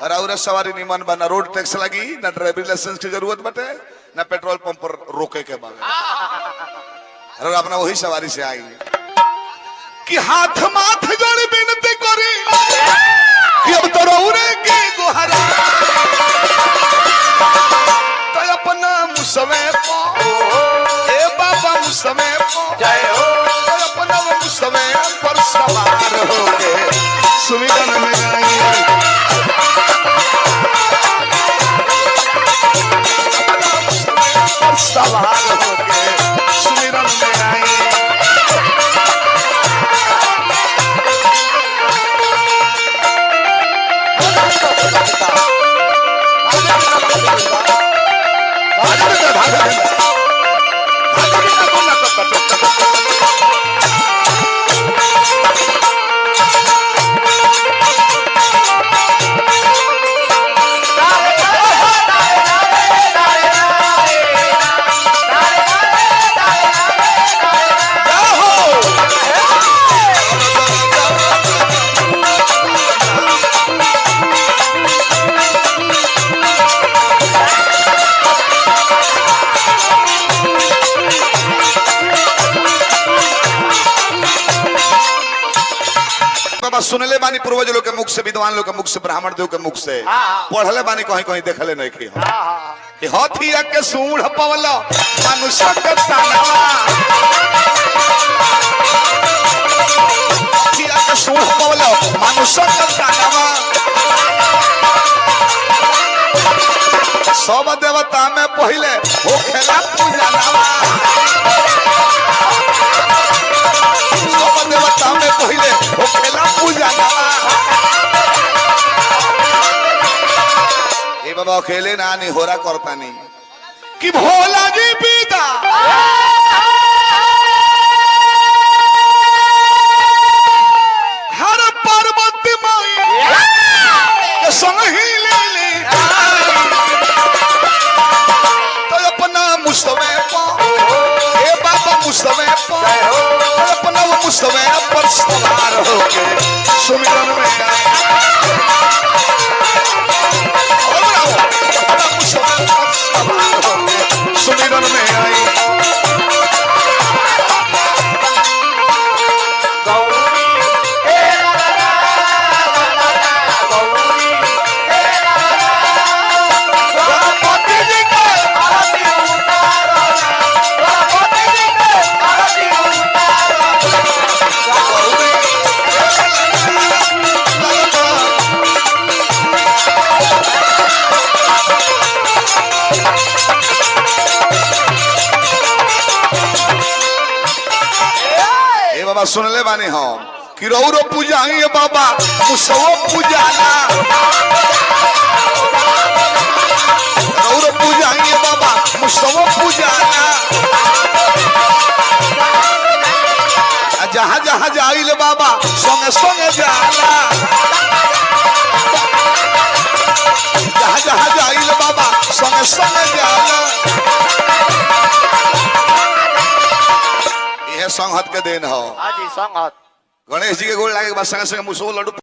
और सवारी निमन बा, ना रोड टैक्स लगी, ना ड्राइविंग लाइसेंस की जरूरत बटे, ना पेट्रोल पंप पर रोके के बाद और अपना वही सवारी से आई कि हाथ माथ जोड़ बिनती करी कि अब तो रौरे के गोहरा तो अपना मुसमे पो ए बाबा मुसमे पो जय हो तो अपना मुसमे पर सवार हो गए सुमिरन में आई सवार हो गए सुमिरन में आई सुनले बानी पूर्वज लोग के मुख से, विद्वान लोग के मुख से, ब्राह्मण देव के मुख से, पढ़ले बानी कहीं कहीं देखले नहीं कि हाथिया के सूंढ़ पवल मनुष्य के तनवा, हाथिया के सूंढ़ पवल मनुष्य के तनवा, सब देवता में पहले हो खेला पूजा नवा, सब देवता में पहले हो खेला पूजा नवा। ए बाबा अकेले ना नहीं हो रहा करता नहीं कि भोला जी पीता हर पार्वती माई के संग ही ले तो अपना मुसवे पो ए बाबा मुसवे पो अपना मुसवे पर सवार हो के सुमिरन में सुमिरन में आई बाबा सुनले बानी हम कि रौरो पूजाई बाबा मुसवो पूजाला, रौरो पूजाई बाबा मुसवो पूजाला, जहाँ जहाँ जाइल बाबा संगे संगे जाला, जहाँ जहाँ जाइल बाबा संगे संगे जाला। संगत के दिन हो संगत गणेश जी के गोड़ लागे के बाद संगे संगे मुसो लड्डू